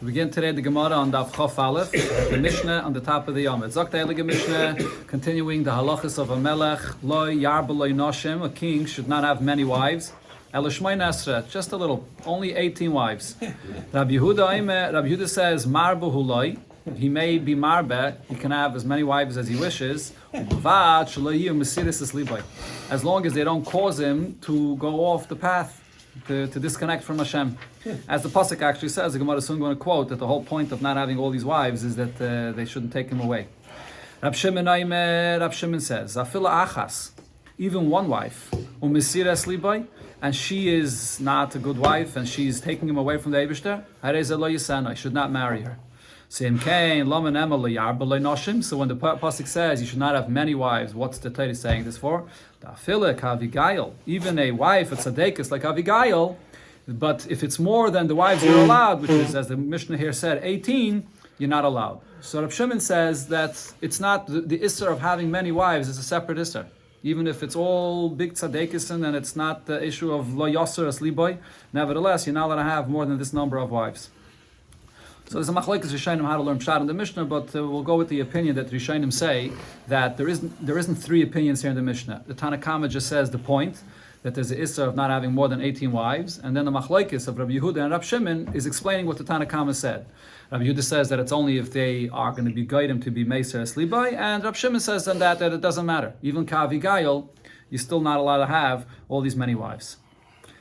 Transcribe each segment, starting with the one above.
We begin today the Gemara on Daf Chof Aleph, the Mishnah on the top of the Yom. It's Zok the Heilige Mishnah, continuing the halachas of a melech, loy yarba loy noshim, a king should not have many wives. Elishmay Nasra, just a little, only 18 wives. Rabbi Yehuda says, marbu huloi, he may be marbe, he can have as many wives as he wishes, as long as they don't cause him to go off the path, to disconnect from Hashem. As the pasuk actually says, the Gemara is soon going to quote that the whole point of not having all these wives is that they shouldn't take him away. Rab Shimon says, Afila achas, even one wife, and she is not a good wife, and she's taking him away from the Eibishter, I should not marry her. So when the pasuk says you should not have many wives, what's the Torah saying this for? Even a wife, a tzaddikus like Avigail, but if it's more than the wives you're allowed, which is, as the Mishnah here said, 18, you're not allowed. So Rab Shimon says that it's not the isser of having many wives is a separate isser. Even if it's all big tzaddikusin and it's not the issue of lo yasser as liboy, nevertheless, you're not allowed to have more than this number of wives. So there's a machlekes Rishonim how to learn Pshat in the Mishnah, but we'll go with the opinion that Rishonim say that there isn't three opinions here in the Mishnah. The Tanna Kama just says the point, that there's the Issa of not having more than 18 wives, and then the machlekes of Rabbi Yehuda and Rab Shimon is explaining what the Tanna Kama said. Rabbi Yehuda says that it's only if they are going to be guided to be Meiser Eslibai, and Rab Shimon says then that it doesn't matter. Even Ka'avigail, you're still not allowed to have all these many wives.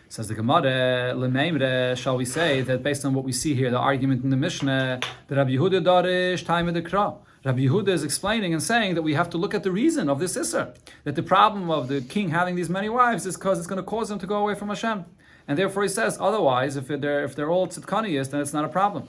Says the Gemara, L'meimre, shall we say that based on what we see here, the argument in the Mishnah, that Rabbi Yehuda darish time of the Kra. Rabbi Yehuda is explaining and saying that we have to look at the reason of this Isser. That the problem of the king having these many wives is because it's going to cause him to go away from Hashem. And therefore he says, otherwise, if they're all tzidkaniyas, then it's not a problem.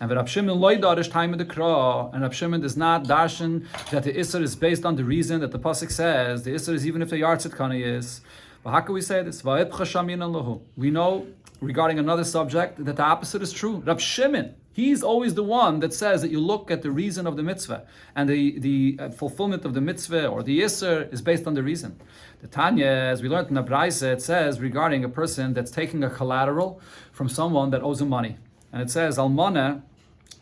And Rab Shimon loy darish time of the Kra, and Rab Shimon does not darshan that the Isser is based on the reason that the pasuk says the Isser is even if they are tzidkaniyas. But how can we say this? We know regarding another subject that the opposite is true. Rab Shimon, he's always the one that says that you look at the reason of the mitzvah, and the fulfillment of the mitzvah or the Yisr is based on the reason. The Tanya, as we learned in the Braise, it says regarding a person that's taking a collateral from someone that owes him money. And it says, Almana.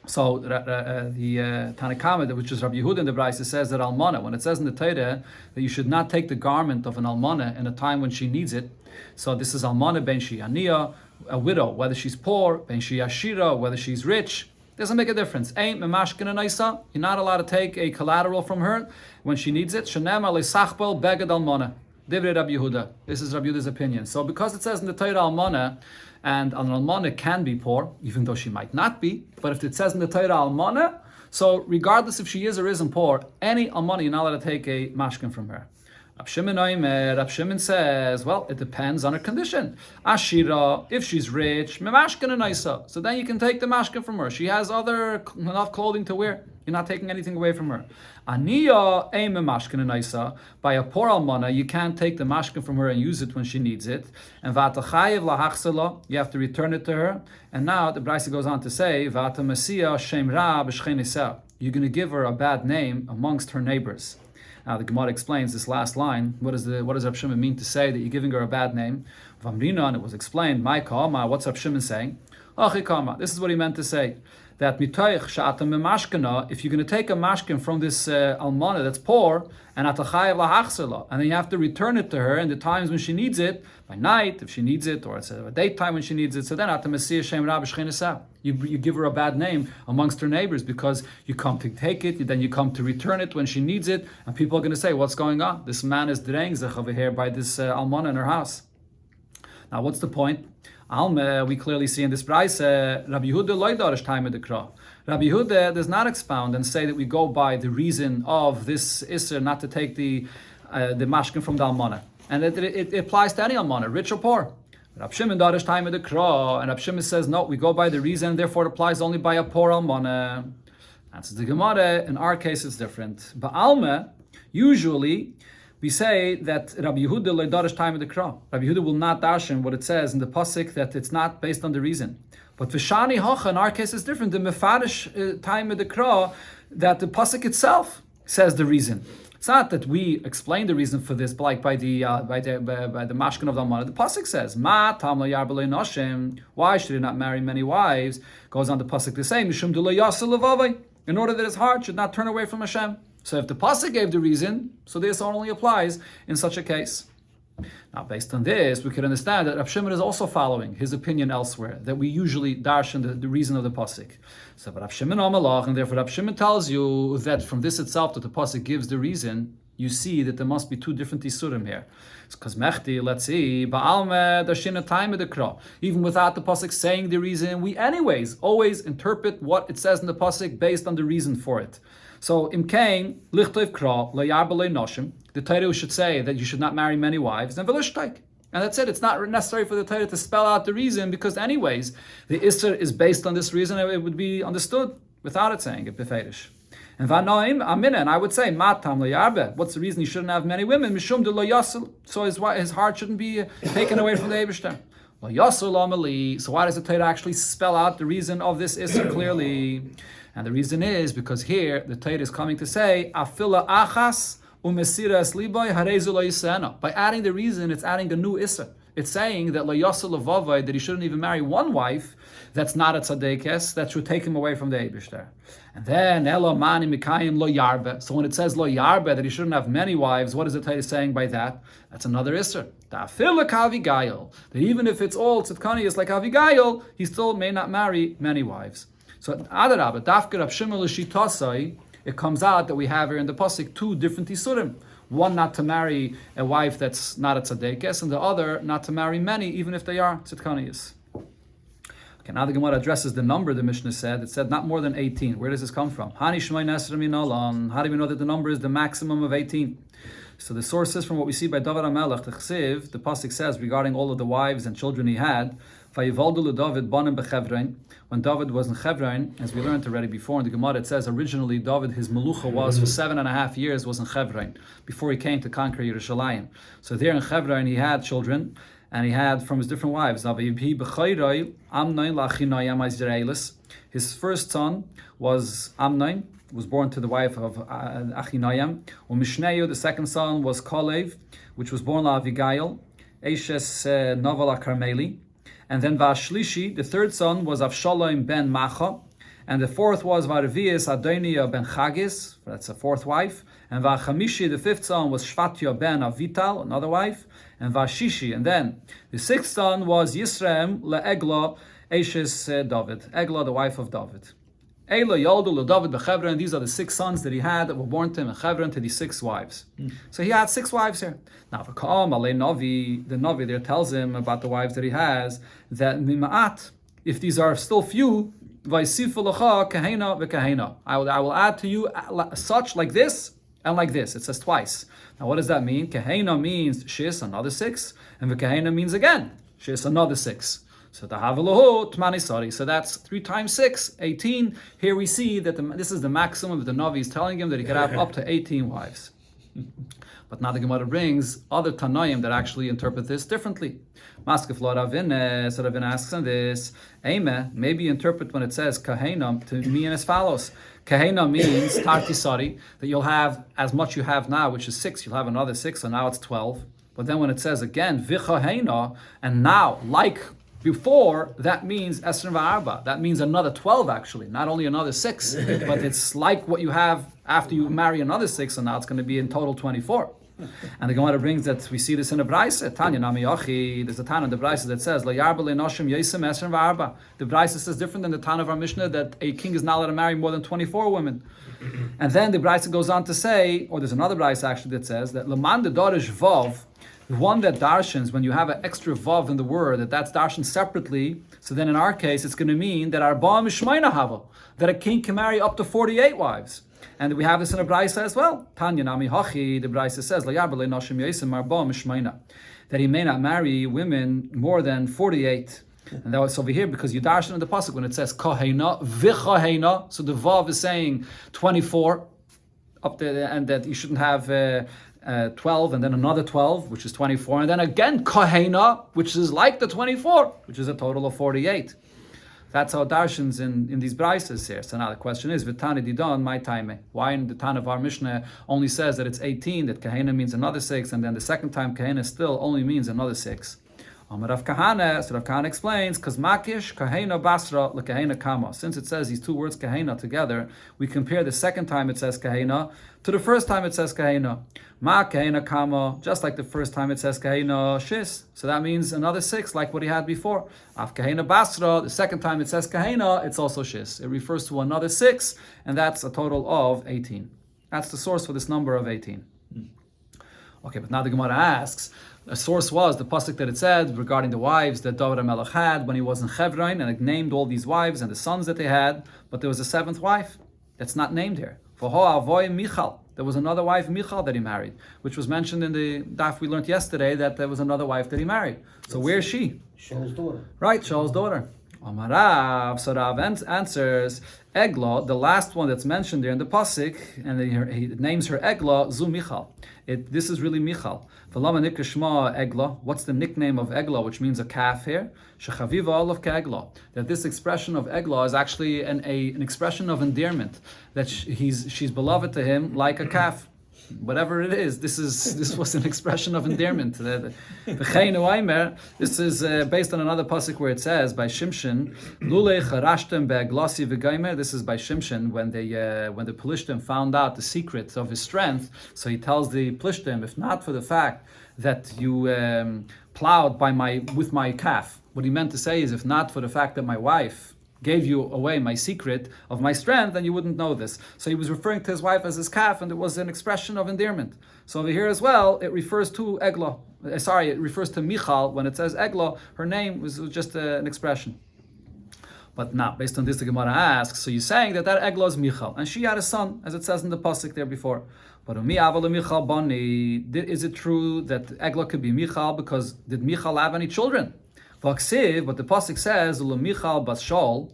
So the Tanna Kama, which is Rabbi Yehuda in the Braise, says that almana, when it says in the Torah that you should not take the garment of an almana in a time when she needs it. So this is almana ben she aniya, a widow, whether she's poor, ben she ashira, whether she's rich, doesn't make a difference. Ain't memashkin anaisa, you're not allowed to take a collateral from her when she needs it. Shenem ale sachbel beged almana. Divrei Rabbi Yehuda. This is Rabbi Yehuda's opinion. So because it says in the Torah almana, and an almana can be poor, even though she might not be, but if it says in the Torah almana, so regardless if she is or isn't poor, any almana you're not allowed to take a mashkin from her. Rab Shimon says, well, it depends on her condition. Ashira, if she's rich, memashkin anaisa, so then you can take the mashkin from her. She has enough clothing to wear. You're not taking anything away from her. Aniya aim mashkin anaisa. By a poor almana, you can't take the mashkin from her and use it when she needs it. And vatachayev lahachsela, you have to return it to her. And now the Braisa goes on to say, vatamasiya shem ra b'shchenisa. You're going to give her a bad name amongst her neighbors. Now the Gemara explains this last line. What does Rab Shimon mean to say that you're giving her a bad name? Vamrina, and it was explained. My kama, what's Rab Shimon saying? Achikama. This is what he meant to say. That mitoich sha'atam memashkana, if you're going to take a mashkin from this almana that's poor, and atachayev lahachsela, and then you have to return it to her in the times when she needs it, by night if she needs it, or it's a daytime when she needs it. So then atamasiya shem ra b'shchenesa, you give her a bad name amongst her neighbors because you come to take it, then you come to return it when she needs it, and people are going to say, what's going on? This man is drengzach over here by this almana in her house. Now, what's the point? Alme, we clearly see in this Braise, Rabbi Yehuda loy darish time of the Kra. Rabbi Yehuda does not expound and say that we go by the reason of this Isser not to take the mashkin from the almana, and it applies to any almana, rich or poor. Rab Shimon darish time of the Kra, and Rab Shimon says no, we go by the reason, therefore it applies only by a poor almana. Answers the Gemara. In our case, it's different. But Alme, usually we say that Rabbi Yehuda loy darish time of the Kra. Rabbi Yehuda will not darshan what it says in the pasuk that it's not based on the reason. But Vishani Hocha, in our case, is different. The mefarish time of the Kra, that the pasuk itself says the reason. It's not that we explain the reason for this, but like by the mashkan of the Almana. The pasuk says, "Ma tam lo yarbelei noshim." Why should he not marry many wives? Goes on the pasuk to say, "Mishum de lo yasel levavai," in order that his heart should not turn away from Hashem. So if the pasuk gave the reason, so this only applies in such a case. Now, based on this, we could understand that Rav Shimon is also following his opinion elsewhere, that we usually darshan the reason of the pasuk. So, but Rav Shimon Amalach, and therefore Rav Shimon tells you that from this itself, that the pasuk gives the reason, you see that there must be two different isurim here. It's because Mechti, let's see, Ba'alme Dashina time of the Kra. Even without the pasuk saying the reason, we anyways always interpret what it says in the pasuk based on the reason for it. So, Imkain, Lichtov Kra, Layarbele Noshim, the Torah should say that you should not marry many wives, and Velishtaik. And that's it. It's not necessary for the Torah to spell out the reason, because anyways, the Isser is based on this reason, it would be understood without it saying it, Beferish. And Vanoim, Amina, and I would say, Matam Layarbe, what's the reason he shouldn't have many women? Mishum de Lo Yasel, so his heart shouldn't be taken away from the Eibishter. Lo Yasel Amali, so why does the Torah actually spell out the reason of this Isser clearly? And the reason is because here the Torah is coming to say, Afila Achas Umesiras Liboy Harezu Lo Yisena. By adding the reason, it's adding a new Isser. It's saying that Lo Yasel Levavai, that he shouldn't even marry one wife that's not a tzadekes, that should take him away from the Eibishter. And then Elo Mani Mikayim Lo Yarbe. So when it says Lo Yarbe, that he shouldn't have many wives, what is the Torah saying by that? That's another Isser. Ta'afil Avigail. That even if it's all tzidkanias like Avigail, he still may not marry many wives. So Adarabah, Dafka Rav Shimon L'Shitasai, it comes out that we have here in the pasuk two different isurim. One, not to marry a wife that's not a tzadekes, and the other, not to marry many, even if they are tzidkaniyas. Okay, now the Gemara addresses the number the Mishnah said. It said not more than 18. Where does this come from? Hani Shmai Nesra Min Olam. How do we know that the number is the maximum of 18? So the source is from what we see by David HaMelech, the Chsiv, the pasuk says regarding all of the wives and children he had, Vayivaldu David Banim Bechevron. When David was in Chevron, as we learned already before in the Gemara, it says originally David, his melucha was for 7.5 years was in Chevron before he came to conquer Yerushalayim. So there in Chevron he had children, and he had from his different wives. His first son was Amnon, was born to the wife of Achinayam. Umishneyu, the second son was Kalev, which was born to Avigail, Eshes Novel Carmeli. And then Vashlishi, the third son, was Avshalom ben Macha. And the fourth was Varvias Adonia ben Chagis, that's a fourth wife. And Vachamishi, the fifth son, was Shvatya ben Avital, another wife. And Vashishi, and then the sixth son was Yisrael le'Egla Eshes David, Egla, the wife of David. Eila Yoldu LeDavid beChevron. These are the 6 sons that he had that were born to him in Chevron, to these 6 wives. So he had 6 wives here. Now, for Ka'am Alei Navi, the Navi there tells him about the wives that he has, that Mima'at, if these are still few, Vaisifu Lacha Kahena v'Kahena. I will add to you such like this and like this. It says twice. Now, what does that mean? Kahena means Shis, another 6, and v'Kahena means again Shis, another 6. So Tahavalahu Tmani Sari. So that's 3 times 6, 18. Here we see that this is the maximum. The Navi is telling him that he could have up to 18 wives. But now the Gemara brings other Tanaim that actually interpret this differently. Maskef Lo Ravine, so Ravine asks on this, Eime, maybe interpret when it says Kahena to mean as follows. Kahena means Tartisari, that you'll have as much you have now, which is 6, you'll have another 6, so now it's 12. But then when it says again, Vichahena, and now, like before, that means Esrim Va'arba. That means another 12 actually, not only another 6, but it's like what you have after you marry another 6, and now it's going to be in total 24. And the Gemara brings that we see this in the Braisa. Tanya Nami Yochi, there's a Tana in the Braisa that says, La Yarba Le Noshim Yesem Esrim Va'arba. The Braisa says different than the Tana of our Mishnah that a king is not allowed to marry more than 24 women. And then the Braisa goes on to say, or there's another Braisa actually that says that Laman de Dorish Vav, the one that darshans, when you have an extra vav in the word, that's darshan separately, so then in our case, it's going to mean that Arba Mishmaina Hava, that a king can marry up to 48 wives. And we have this in a Braisa as well. Tanya Nami Hachi, the Braisa says, that he may not marry women more than 48. And that was over here because you darshan in the pasuk when it says Kahena, Vichahena, so the vav is saying 24, up there, and that you shouldn't have 12, and then another 12, which is 24, and then again Kahena, which is like the 24, which is a total of 48. That's how darshans in these brises here. So now the question is, Vitani Didon, my time. Why in the Tan of our Mishnah only says that it's 18, that Kahena means another 6, and then the second time Kahena still only means another 6? Rav Kahana, so Rav Kahana explains, because Makish, Kahena Basra, Kahena Kama. Since it says these two words Kahena together, we compare the second time it says Kahena to the first time it says Kahena. Ma Kahena Kama, just like the first time it says Kahena Shis. So that means another 6, like what he had before. Af Kahena Basra, the second time it says Kahena, it's also Shis. It refers to another 6, and that's a total of 18. That's the source for this number of 18. Okay, but now the Gemara asks, a source was the pasuk that it said regarding the wives that David HaMelech had when he was in Chevron, and it named all these wives and the sons that they had, but there was a 7th wife that's not named here. Michal. There was another wife, Michal, that he married, which was mentioned in the daf we learned yesterday, that there was another wife that he married. So where is she? Shaul's daughter. Right, Shaul's daughter. Amarav, so Rav answers, Egla, the last one that's mentioned there in the pasuk, and he names her Egla, Zu Michal. This is really Michal. V'lama nikra shma Egla. What's the nickname of Egla, which means a calf here? Shechaviva olav ke'egla. That this expression of Egla is actually an expression of endearment. That she's beloved to him like a calf. Whatever it is, this was an expression of endearment. This is based on another pasuk where it says by Shimshon, Lule charashtem be'aglasi v'gaimer. This is by Shimshon when the Plishtim found out the secret of his strength. So he tells the Plishtim, if not for the fact that you plowed with my calf, what he meant to say is, if not for the fact that my wife gave you away my secret of my strength, then you wouldn't know this. So he was referring to his wife as his calf, and it was an expression of endearment. So over here as well, it refers to Egla. It refers to Michal. When it says Egla, her name was just an expression. But now, based on this, the Gemara asks, so you're saying that Egla is Michal, and she had a son, as it says in the pasuk there before. But is it true that Egla could be Michal, because did Michal have any children? But the pasuk says, Michal bas Shaul,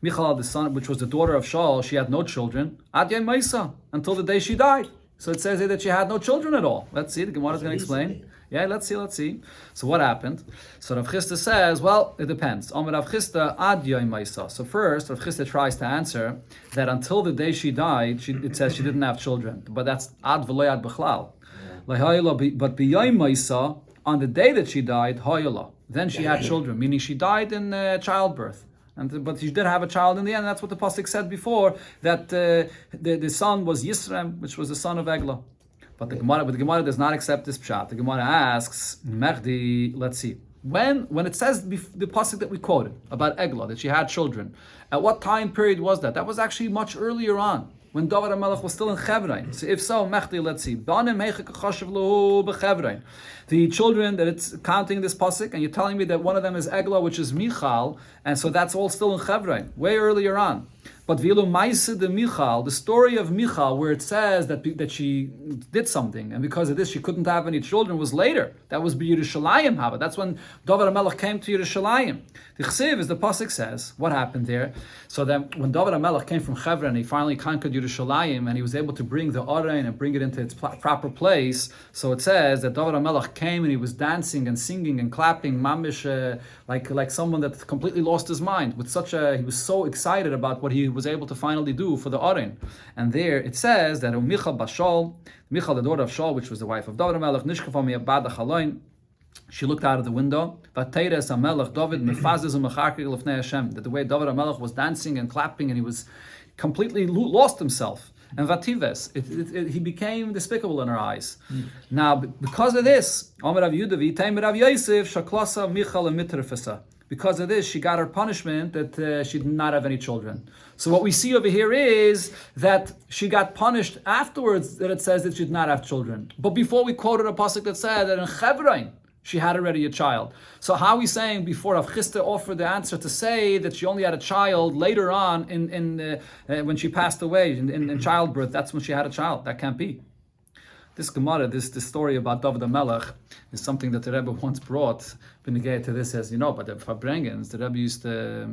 Michal, the son, which was the daughter of Shaul, she had no children, until the day she died. So it says here that she had no children at all. Let's see, the Gemara is going to explain. Yeah, let's see. So what happened? So Rav Chisda says, well, it depends. Rav Chisda ad Maisa. So first, Rav Chisda tries to answer that until the day she died, it says she didn't have children. But that's ad v'lo ad b'chlal. But b'yom Maisa, on the day that she died, Hoyala, then she had children, meaning she died in childbirth. But she did have a child in the end. That's what the pasuk said before, that the son was Yisrem, which was the son of Egla. But the Gemara does not accept this pshat. The Gemara asks, Merdi, let's see. When it says the pasuk that we quoted about Egla, that she had children, at what time period was that? That was actually much earlier on, when David HaMelech was still in Chevron. So if so, Mechdi, let's see. The children that it's counting this pasuk, and you're telling me that one of them is Egla, which is Michal, and so that's all still in Chevron, way earlier on. But Vilu Maisa de Michal, the story of Michal, where it says that she did something, and because of this she couldn't have any children, was later. That was Yerushalayim Haba. That's when David HaMelech came to Yerushalayim. The Chsiv, as the pasuk says, what happened there? So then, when David HaMelech came from Chevron, he finally conquered Yerushalayim, and he was able to bring the Aron and bring it into its proper place. So it says that David HaMelech came and he was dancing and singing and clapping, mamish, like someone that completely lost his mind. He was so excited about what he was able to finally do for the Aron. And there it says that Michal bas Shaul, Michal, the daughter of Shaul, which was the wife of David HaMelech, nishkafa mi'abad ha'chaloin, she looked out of the window. That the way David HaMelech was dancing and clapping, and he was completely lost himself. And Vatives, he became despicable in her eyes. Now, because of this, because of this, she got her punishment that she did not have any children. So what we see over here is that she got punished afterwards, that it says that she did not have children. But before, we quoted a pasuk that said that in Chevron she had already a child. So how are we saying before Rav Chisda offered the answer to say that she only had a child later on when she passed away in childbirth? That's when she had a child. That can't be. This Gemara, this story about David HaMelech is something that the Rebbe once brought. Benegay to this, as you know, but the Fabrengens, the Rebbe used to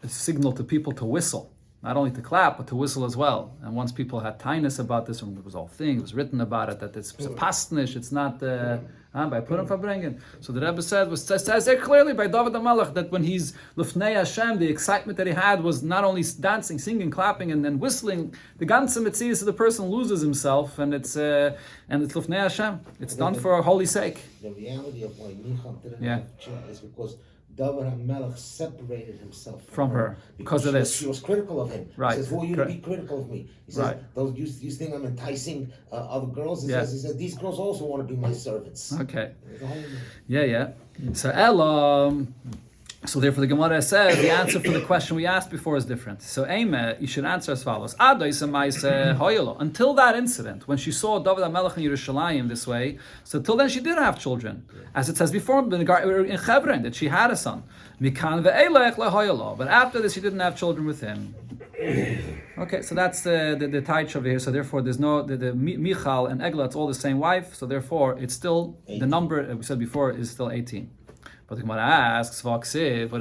signal to people to whistle. Not only to clap, but to whistle as well. And once people had tinus about this, and it was all thing, it was written about it, that it's a pastnish, it's not a By Purim Fabrengen. So the Rebbe says there clearly by David HaMelech that when he's Lefnei Hashem, the excitement that he had was not only dancing, singing, clapping, and then whistling. The ganze Metzias of the person loses himself, and it's Lefnei Hashem. It's done for a holy sake. The reality of why Michal didn't have children is because David HaMelech separated himself from her because of this. She was critical of him. Right. He says, "Who are you to be critical of me?" He says, "Those you think I'm enticing other girls?" He says, "These girls also want to be my servants." Okay. Yeah. So therefore the Gemara says the answer for the question we asked before is different. So Eime, you should answer as follows. Until that incident, when she saw David HaMelech in Yerushalayim this way, so till then she did have children. As it says before in Hebron, that she had a son. But after this she didn't have children with him. Okay, so that's the taich over here. So therefore there's no, the Michal and Eglah, it's all the same wife. So therefore it's still, 18. The number we said before is still 18. But the Gemara asks, but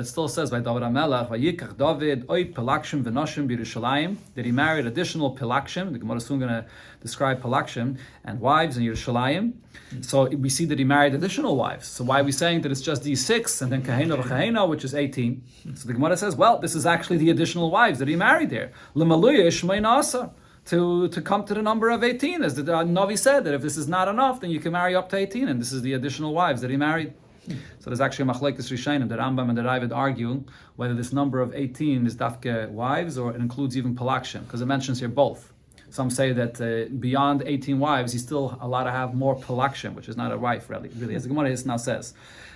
it still says by David HaMelech, Vayikach David oy pelakshim v'noshim b'Yerushalayim, that he married additional pelakshim. The Gemara is soon going to describe pelakshim and wives in Yerushalayim. So we see that he married additional wives. So why are we saying that it's just these 6 and then kahena v'chahena, which is 18? So the Gemara says, well, this is actually the additional wives that he married there. L'maluya shmei nasa. To come to the number of 18, as the Navi said, that if this is not enough, then you can marry up to 18, and this is the additional wives that he married. So there's actually a machlekes rishonim, the Rambam and the Ravid argue whether this number of 18 is dafke wives or it includes even pelakshim, because it mentions here both. Some say that beyond 18 wives, he's still allowed to have more pelakshim, which is not a wife, really. As the Gemara now says,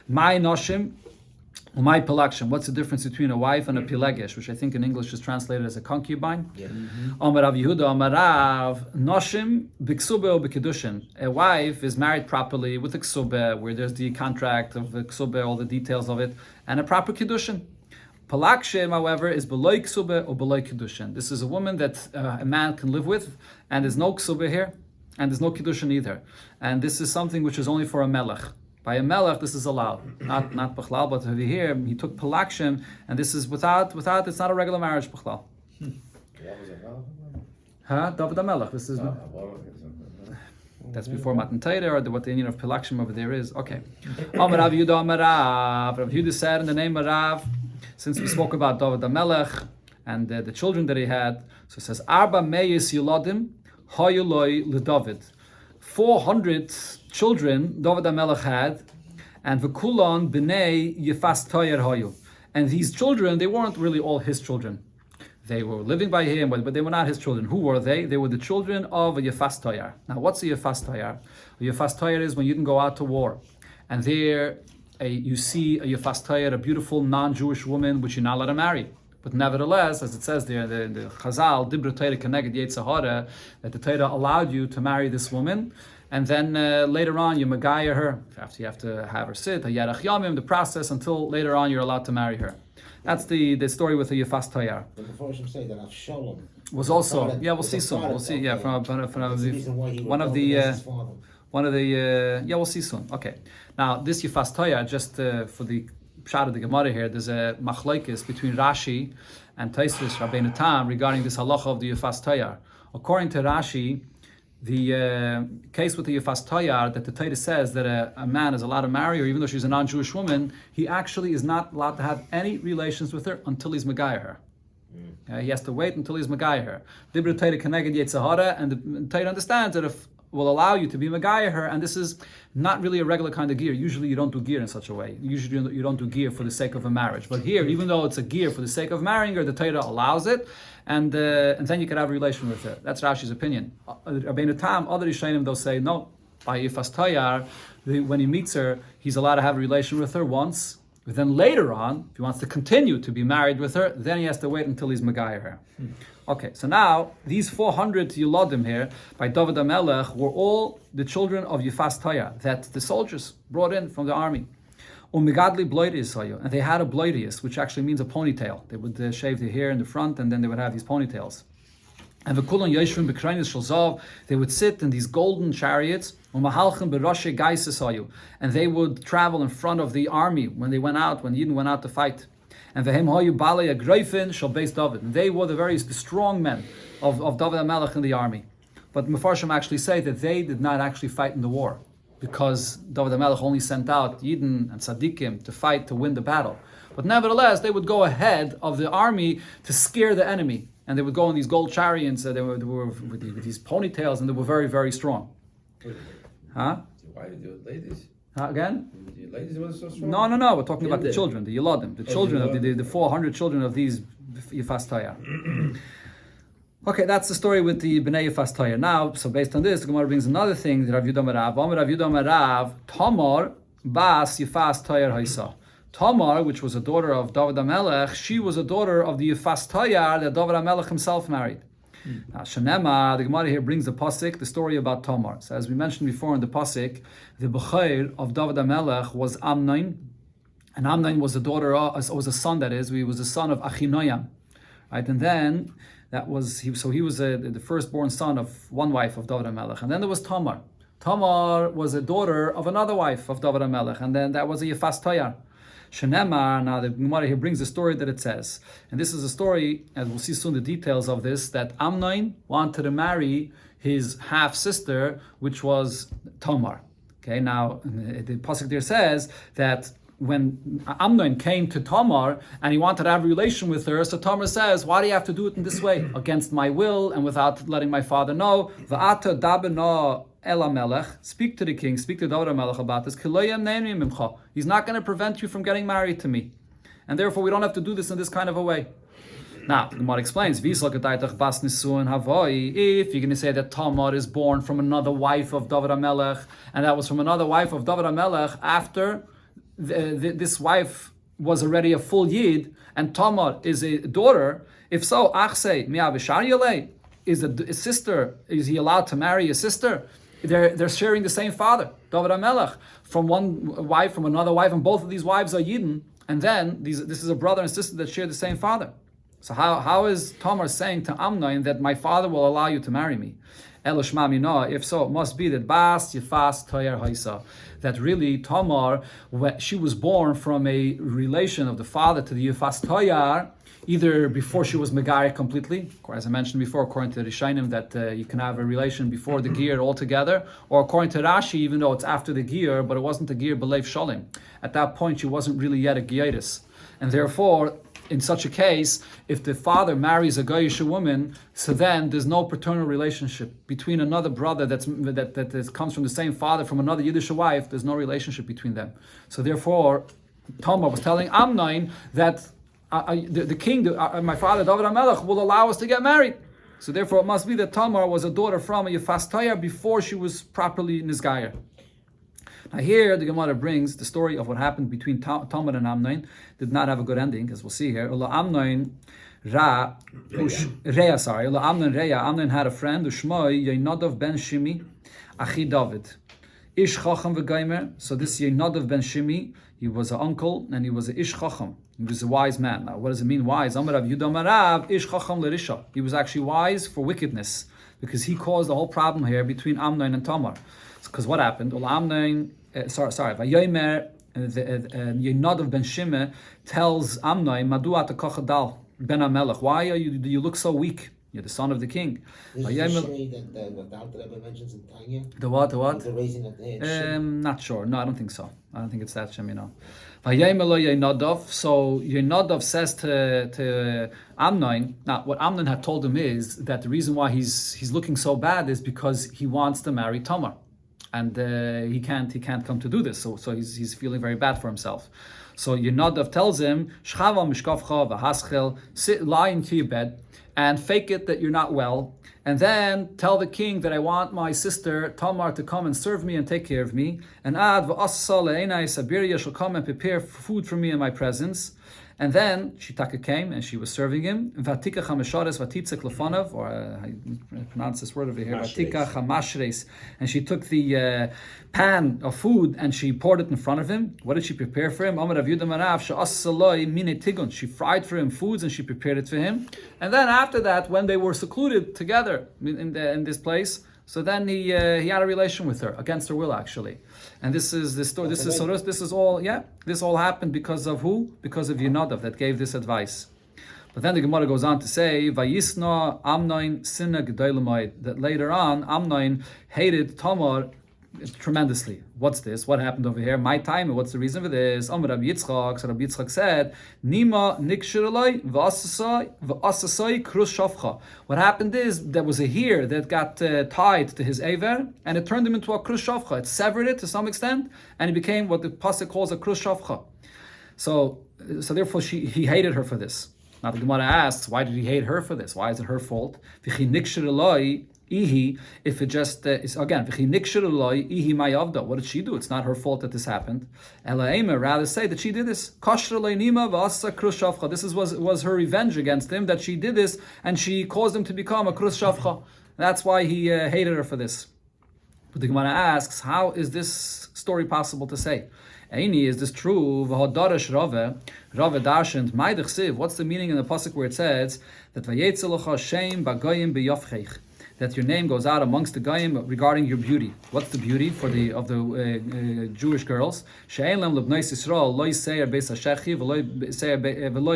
my noshim, my pelakshim. What's the difference between a wife and a pilegesh, which I think in English is translated as a concubine? Amar Rav Yehuda, Amar Rav, noshim b'ksube or b'kedushin. A wife is married properly with a ksube, where there's the contract of the ksube, all the details of it, and a proper kedushin. Pelakshim, however, is beloy ksube or beloy kedushin. This is a woman that a man can live with, and there's no ksube here, and there's no kedushin either. And this is something which is only for a melech. By a melech, this is allowed. Not b'chlal, but over here, he took pelakshim, and this is without, it's not a regular marriage b'chlal. David HaMelech, this is... That's before Matan Torah, or what the union of pelakshim over there is. Okay. Amar Rav Yehuda, Amar Rav. Rav Yehuda said in the name of Rav, since we spoke about David HaMelech, and the children that he had, so it says, Arba meyis yiladim, hayuloi leDavid. 400 children David HaMelech had, and v'kulan b'nei yefas toyer hayu. And these children, they weren't really all his children. They were living by him, but they were not his children. Who were they? They were the children of a yefas toyer. Now, what's a yefas toyer? A yefas toyer is when you can go out to war, and there you see a yefas toyer, a beautiful non-Jewish woman, which you're not allowed to marry. But nevertheless, as it says there, the Chazal, Dibra Torah Keneged Yetzahara, that the Torah allowed you to marry this woman, and then later on you magaya her. After you have to have her sit, Yarach Yamim, the process until later on you're allowed to marry her. That's the story with the Yefas Toyar. The Mephoshim say that Avshalom was also, we'll see soon. We'll see, we'll see soon. Okay. Now this Yefas Toyar, just for the shot of the Gemara here, there's a machlokes between Rashi and Tosfos Rabbeinu Tam regarding this halacha of the Yefas Toyar. According to Rashi, the case with the Yefas Toyar, that the Torah says that a man is allowed to marry her even though she's a non-Jewish woman, he actually is not allowed to have any relations with her until he's Megayah her. He has to wait until he's Megayah her. Dibra Torah Keneged Yetzahara, and the Torah understands that if will allow you to be Megayah her, and this is not really a regular kind of gear. Usually you don't do gear in such a way. Usually you don't do gear for the sake of a marriage. But here, even though it's a gear for the sake of marrying her, the Torah allows it, and then you can have a relation with her. That's Rashi's opinion. Rabbeinu Tam, other Rishonim, they'll say, no, by Yefas Toyar, when he meets her, he's allowed to have a relation with her once, but then later on, if he wants to continue to be married with her, then he has to wait until he's Megayah her. Okay, so now, these 400 Yuladim here, by David HaMelech, were all the children of Yefas Toyar, that the soldiers brought in from the army. Umigadli bloidius hayu, and they had a bloidius, which actually means a ponytail. They would shave their hair in the front, and then they would have these ponytails. And v'kulon yoshvim b'krainis shalzav, they would sit in these golden chariots. Umahalchem b'roshe gaisis hayu, and they would travel in front of the army when Yidden went out to fight. And v'hem hayu balei agroifin shal beis David, and they were the strong men of David HaMelech in the army. But Mefarshim actually say that they did not actually fight in the war. because David HaMelech only sent out Yidden and Tzaddikim to fight to win the battle. But nevertheless, they would go ahead of the army to scare the enemy. And they would go in these gold chariots, they were with these ponytails, and they were very, very strong. Huh? Why did you ladies? Again? The ladies were so strong? No. We're talking about the children, the Yeladim, the children of the 400 children of these Yifas Tayar. Okay, that's the story with the Bnei Yifas Tayar. Now, so based on this, the Gemara brings another thing that Rav Yudah Marav. Rav Yudah Marav, Tamar bas Yifas Tayar Haisa. Tamar, which was a daughter of David HaMelech, she was a daughter of the Yifas Tayar that David HaMelech himself married. Now, Shanema, the Gemara here brings the pasuk, the story about Tamar. So as we mentioned before in the pasuk, the Bechor of David HaMelech was Amnon, and Amnon was a daughter of, was a son, that is, he was the son of Achinoam, right? And then that was he was the firstborn son of one wife of David HaMelech, and then there was Tamar. Tamar was a daughter of another wife of David HaMelech, and then that was a Yifas Tayar. Shenema, now the Gemara here brings the story that it says, and this is a story, and we'll see soon the details of this, that Amnon wanted to marry his half sister, which was Tamar. Okay, now the pasuk there says that when Amnon came to Tamar and he wanted to have a relation with her, so Tamar says, "Why do you have to do it in this way, against my will and without letting my father know?" Va'ata dabena Ela Melech, speak to the king, speak to David HaMelech about this. He's not going to prevent you from getting married to me, and therefore we don't have to do this in this kind of a way. Now, the Gemara explains, if you're going to say that Tamar is born from another wife of David HaMelech, and that was from another wife of David HaMelech after this wife was already a full Yid, and Tamar is a daughter, if so, is a sister, is he allowed to marry a sister? They're sharing the same father, David HaMelech, from one wife, from another wife, and both of these wives are Yidden, and then this is a brother and sister that share the same father. So how is Tamar saying to Amnon that my father will allow you to marry me? If so, it must be that Bas Yifas Tayar Haisa, that really Tamar, she was born from a relation of the father to the Yifas Tayar, either before she was Megarik completely, as I mentioned before, according to the Rishonim, that you can have a relation before the Gir altogether, or according to Rashi, even though it's after the Gir, but it wasn't the Gir Belev Shalim. At that point, she wasn't really yet a Giyadis. And therefore, in such a case, if the father marries a Goyish woman, so then there's no paternal relationship between another brother that comes from the same father from another Yiddish wife. There's no relationship between them. So therefore, Tamar was telling Amnon that the king, my father David HaMelech, will allow us to get married. So therefore, it must be that Tamar was a daughter from a Yifas Tayar before she was properly Nizgayah. Now here, the Gemara brings the story of what happened between Tamar and Amnon. Did not have a good ending, as we'll see here. Amnon had a friend, Ushmoi Yeinadav ben Shimi, Achi David. Ish Chacham v'Gaimer. So this Yeinadav ben Shimi, he was an uncle and he was an Ish Chacham. He was a wise man. Now, what does it mean, wise? Amar Rav Yudah Marav, Ish Chacham l'Risha. He was actually wise for wickedness, because he caused the whole problem here between Amnon and Tamar. Because what happened? Vayomer Yeinadav ben Shimeh tells Amnon, Madu ata kochadal ben Amelech. Why do you look so weak? You're the son of the king. This is the Shimei that the Alter Rebbe mentions in Tanya. The what? The what? The raising of the not sure. No, I don't think so. I don't think it's that Shimei, no. Yeinadav. So Yeinadav says to Amnon. Now, what Amnon had told him is that the reason why he's looking so bad is because he wants to marry Tamar, and he can't come to do this. So he's feeling very bad for himself. So Yeinadav tells him, Shchava mishkavcha v'haschel, lie into your bed and fake it that you're not well, and then tell the king that I want my sister Tamar to come and serve me and take care of me. And ad v'asa le'enai Sabiria shall come and prepare food for me in my presence. And then Shitaka came and she was serving him. Vatika chameshares vatitzek lefanav, or I pronounce this word over here. Vatika chamashres, and she took the pan of food and she poured it in front of him. What did she prepare for him? Amar Rav Yudah Marav she'asaloi mine tigun. She fried for him foods and she prepared it for him. And then after that, when they were secluded together in this place, so then he had a relation with her against her will, actually. And this is the story. This is all. Yeah, this all happened because of who? Because of Yeinadav that gave this advice. But then the Gemara goes on to say, Vayisna Amnon sinna gedolah ma'od, that later on Amnon hated Tamar tremendously. What's this? What happened over here? My time. What's the reason for this? Amar Rabbi Yitzchak. So Rabbi Yitzchak said, Nima nikshiralai v'asasai krus shavcha. What happened is there was a hair that got tied to his aver, and it turned him into a krus shavcha. It severed it to some extent, and it became what the pasuk calls a krus shavcha. So therefore he hated her for this. Now the Gemara asks, why did he hate her for this? Why is it her fault? If it just is again, what did she do? It's not her fault that this happened. Rather say that she did this. This was her revenge against him, that she did this and she caused him to become a krus shavcha. That's why he hated her for this. But the Gemara asks, how is this story possible to say? Is this true? Rava darshant ma'idich siv. What's the meaning in the pasuk where it says that vayetzelocha shem b'goyim b'yofchech, that your name goes out amongst the goyim regarding your beauty? What's the beauty for the Jewish girls? She'en lem lebnais Yisrael lo yiseir beis hashechi v'lo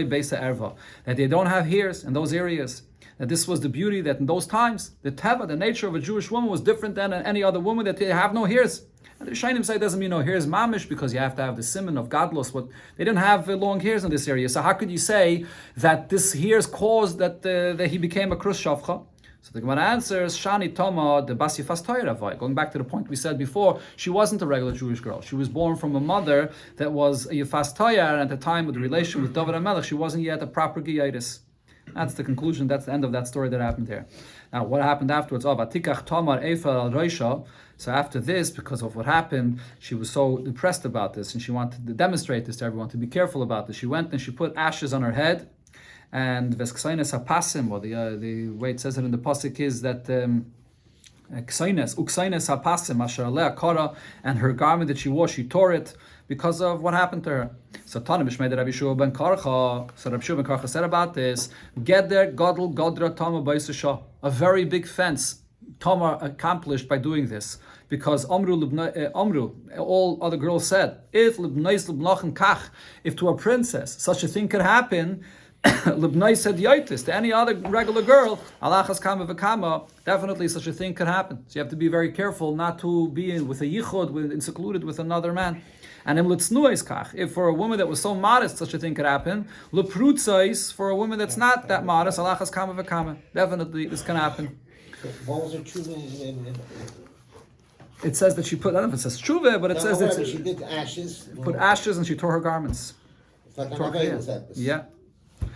beis ha'erva, that they don't have hairs in those areas. That this was the beauty, that in those times the teva, the nature of a Jewish woman, was different than any other woman, that they have no hairs. And the Shainim say it doesn't mean no hairs mamish, because you have to have the simon of gadlus. What they didn't have long hairs in this area. So how could you say that this hairs caused that he became a krus shavcha? So the Gemara answers, Shani Toma the Basi Fastoyravai. Going back to the point we said before, she wasn't a regular Jewish girl. She was born from a mother that was a Yefas and at the time of the relation with David HaMelech, she wasn't yet a proper Giyaitis. That's the conclusion. That's the end of that story that happened here. Now, what happened afterwards? Atikach Tamar Efer al Roisha. So after this, because of what happened, she was so depressed about this, and she wanted to demonstrate this to everyone, to be careful about this. She went and she put ashes on her head, and Vesksainas Hapasim, or the way it says it in the pasuk is that Uksainas Hapasim Asher Alea Kara, and her garment that she wore, she tore it because of what happened to her. So Tana Bishmei Rabbi Shua ben Karcha. So Rabbi Shua ben Karcha said about this, Geder Gadol Godra Tama Baisasha, a very big fence Tamar accomplished by doing this, because Amru, all other girls said, if to a princess such a thing could happen, Libnai said Yaitis, to any other regular girl, Alachas Kama V'Kama, definitely such a thing could happen. So you have to be very careful not to be with a yichud, secluded with another man. And if for a woman that was so modest, such a thing could happen, Leprutzais, for a woman that's not that modest, Alachas Kama V'Kama, definitely this can happen. What was her true? It says that she put, I don't know if it says tshuva, but it says that she did ashes. Put ashes and she tore her garments. It's like an yeah.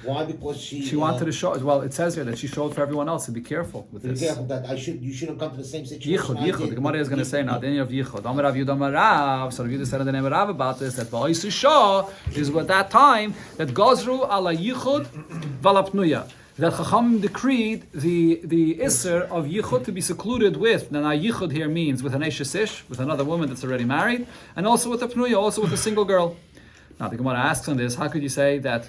Why? Because she wanted to show. Well, it says here that she showed for everyone else to be careful with this. Be careful that you shouldn't come to the same situation. Yichud. The Gemara is going to say now the name of Yichud. Amar Rav Yud Amar Rav. So Rav Yud said in the name of Rav about this, that Ba'is Shah is at that time that Gazru ala Yichud valapnuya, that Chachamim decreed the Isser of Yichud to be secluded with. Now Yichud here means with an Eshes Ish, with another woman that's already married, and also with a Pnuya, also with a single girl. Now the Gemara asks on this, how could you say that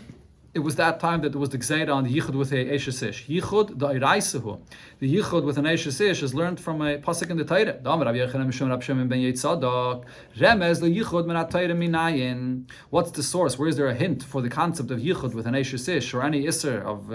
it was that time that there was the Gzeira on the Yichud with a Eshes Ish? Yichud the Iraisehu. The Yichud with an Eshes Ish is learned from a pasuk in the Torah. What's the source? Where is there a hint for the concept of Yichud with an Eshes Ish or any Isser of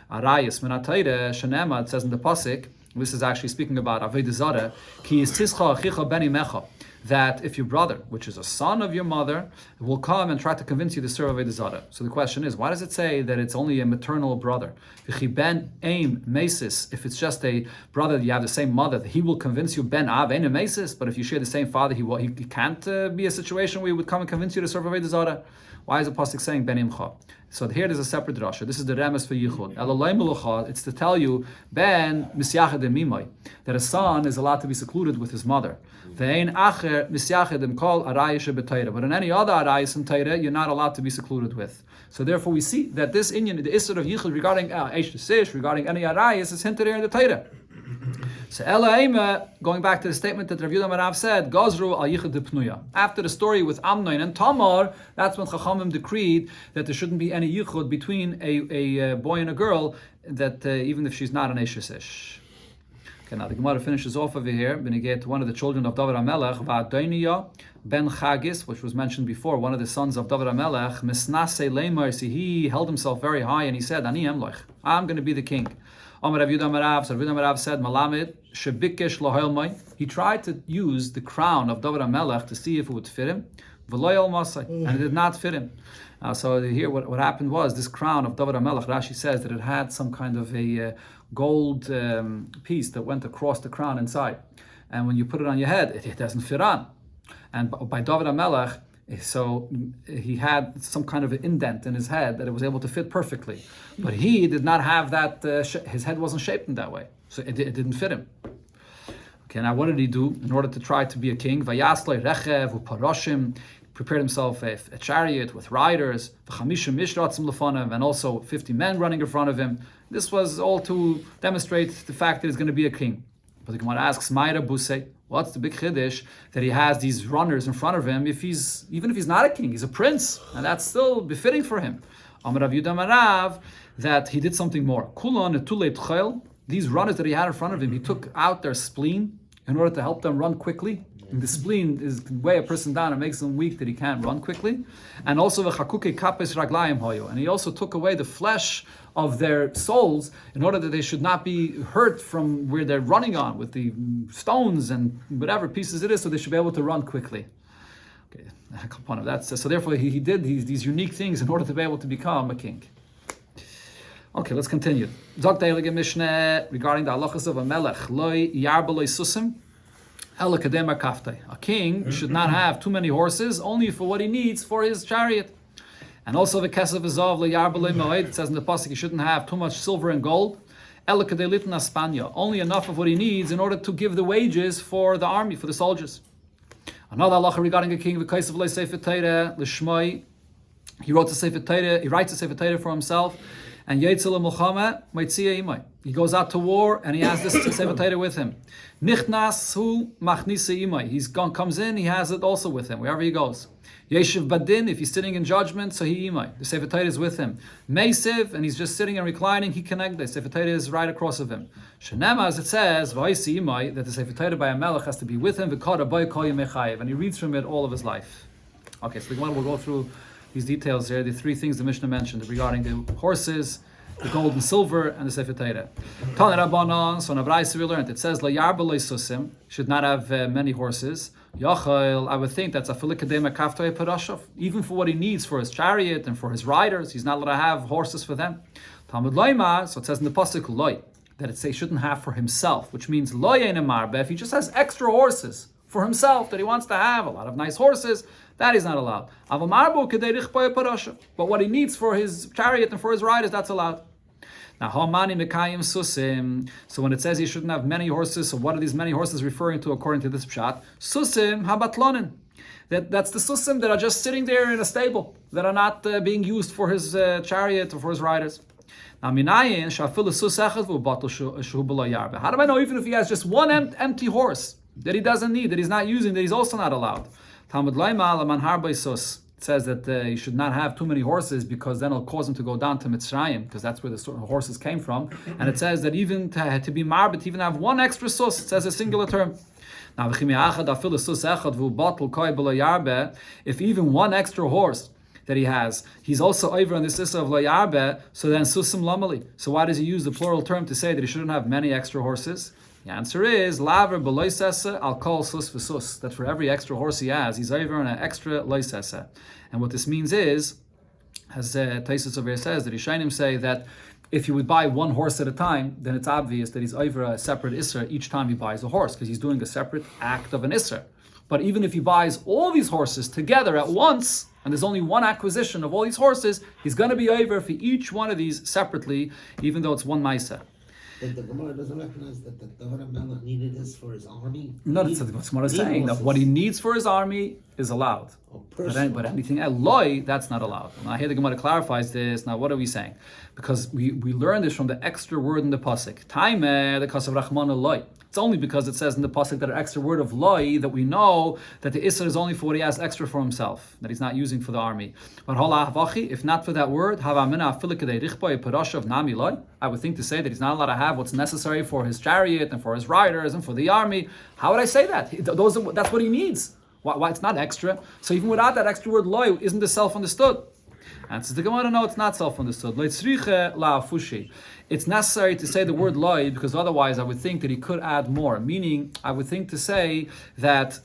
Arayis Min HaTorah? Shenema, it says in the pasuk, this is actually speaking about Avodah Zarah, Ki yistischa achicha beni mecha, that if your brother, which is a son of your mother, will come and try to convince you to serve Avodah Zarah. So the question is, why does it say that it's only a maternal brother? V'chi ben aim mesis, if it's just a brother that you have the same mother, he will convince you ben av ein mesis, but if you share the same father, he can't be a situation where he would come and convince you to serve Avodah Zarah. Why is the pasuk saying ben imcha? So here there's a separate drasha. This is the remes for yichud. It's to tell you ben misyached mimai, that a son is allowed to be secluded with his mother. Ve'ein acher misyached kol arayis b'Torah. But in any other arayis in Torah, you're not allowed to be secluded with. So therefore, we see that this inyan, the issur of yichud regarding eish sish, regarding any arayis, is hinted here in the Torah. So Ela going back to the statement that Rav Yudah Marav said, Gazru al Yichud de Pnuya. After the story with Amnon and Tamar, that's when Chachamim decreed that there shouldn't be any Yichud between a boy and a girl, that even if she's not an Eshes Ish. Okay, now the Gemara finishes off over here. When you get to one of the children of David HaMelech, Va'adoniya ben Chagis, which was mentioned before, one of the sons of David HaMelech, Misnase Lemar, see, he held himself very high and he said, Ani emloch, I'm going to be the king. Amar Rav Yehuda Marav, so Rav Yehuda Marav said, Malamid, Shebikesh Lohelmai. He tried to use the crown of David HaMelech to see if it would fit him, V'loyel Masai, and it did not fit him. So here what happened was, this crown of David HaMelech, Rashi says that it had some kind of a gold piece that went across the crown inside. And when you put it on your head, it doesn't fit on. And by David HaMelech, so he had some kind of an indent in his head that it was able to fit perfectly. But he did not have that, his head wasn't shaped in that way. So it didn't fit him. Okay, now what did he do in order to try to be a king? Vayasloi rechev u'paroshim, prepared himself a chariot with riders, and also 50 men running in front of him. This was all to demonstrate the fact that he's going to be a king. But the Gemara asks, Mayra Buse, what's the big chiddush that he has these runners in front of him even if he's not a king, he's a prince, and that's still befitting for him. Amar Rav Yehuda Marav, that he did something more. Kulon etulei tchel, these runners that he had in front of him, he took out their spleen in order to help them run quickly. And the spleen is weigh a person down and makes them weak that he can't run quickly. And also v'chakuke kapes raglayim hoyo. And he also took away the flesh of their soles in order that they should not be hurt from where they're running on with the stones and whatever pieces it is, so they should be able to run quickly. Okay, that's so therefore he did these unique things in order to be able to become a king. Okay, let's continue. Zok Deilige Mishneh regarding the halachas of a melech loy yarbeloi susim. A king should not have too many horses, only for what he needs for his chariot. And also the kesef v'zav le'yarbelei moed. It says in the pasuk he shouldn't have too much silver and gold. Only enough of what he needs in order to give the wages for the army, for the soldiers. Another halacha regarding a king, the kesef le'sefer Torah l'shmoi. He writes a sefer Torah for himself. And Yetzel Muhammad Maitzia Imai. He goes out to war and he has this Sefer Torah with him. Nichnas hu machnisa imai. He comes in, he has it also with him wherever he goes. Yeshiv badin, if he's sitting in judgment, so he imai. The Sefer Torah is with him. Meisev, and he's just sitting and reclining, he connects. The Sefer Torah is right across of him. Shenema, as it says, v'oisi imai, that the Sefer Torah by a melech has to be with him. V'kara boy kol yemechayev, and he reads from it all of his life. Okay, so the Gemara will go through these details here, the three things the Mishnah mentioned regarding the horses, the gold and silver, and the Sefer Torah. Tana Rabbanan, so in Abraisa we learned, it says, La Yarbelei Susim, should not have many horses. Yachel, I would think that's a Filikadema Kaftoi Parashov, even for what he needs for his chariot and for his riders, he's not allowed to have horses for them. Talmud Loima, so it says in the Pasuk Loi, that it says he shouldn't have for himself, which means Loi Einemar, but if he just has extra horses for himself that he wants to have, a lot of nice horses, that is not allowed. But what he needs for his chariot and for his riders, that's allowed. Now, Hamani Mekayim Susim. So when it says he shouldn't have many horses, so what are these many horses referring to according to this pshat? Susim Habatlonin. That's the susim that are just sitting there in a stable, that are not being used for his chariot or for his riders. Now, how do I know even if he has just one empty horse that he doesn't need, that he's not using, that he's also not allowed? Talmud Laima Laman Harbaisos says that he should not have too many horses because then it'll cause him to go down to Mitzrayim, because that's where the horses came from. And it says that even to be marbet, even have one extra sus, it says a singular term. Now, if even one extra horse that he has, he's also over on this issa of loyarbe, so then susim lamali. So why does he use the plural term to say that he shouldn't have many extra horses? The answer is laver beloisesa al kol sus v'sus. That for every extra horse he has, he's over on an extra loisesa. And what this means is, as Taisus over here says, that Yishayim say that if you would buy one horse at a time, then it's obvious that he's over a separate isser each time he buys a horse, because he's doing a separate act of an isser. But even if he buys all these horses together at once, and there's only one acquisition of all these horses, he's going to be over for each one of these separately, even though it's one maisa. But the Gemara doesn't recognize that the David HaMelech needed this for his army. No, that's what Gemara is saying. That what he needs for his army is allowed. But anything else, loy, that's not allowed. Now here the Gemara clarifies this. Now what are we saying? because we learn this from the extra word in the pasuk. Time the kasav rachman loy. It's only because it says in the pasuk that an extra word of loy that we know that the isser is only for what he has extra for himself, that he's not using for the army. But if not for that word, I would think to say that he's not allowed to have what's necessary for his chariot and for his riders and for the army. How would I say that? That's what he needs. Why it's not extra? So even without that extra word loy, isn't this self-understood? And says the Gemara, no, it's not self-understood. It's necessary to say the word loy because otherwise I would think that he could add more. Meaning, I would think to say that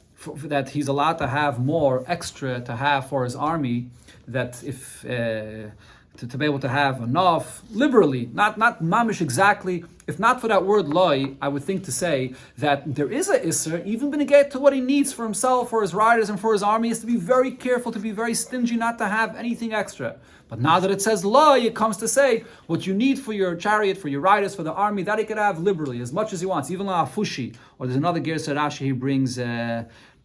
he's allowed to have more extra to have for his army. That if to be able to have enough liberally, not mamish exactly. If not for that word loy, I would think to say that there is a isser, even benegate to what he needs for himself, for his riders, and for his army, is to be very careful, to be very stingy, not to have anything extra. But now that it says loy, it comes to say what you need for your chariot, for your riders, for the army, that he could have liberally, as much as he wants, even la fushi. Or there's another gersa Rashi he brings.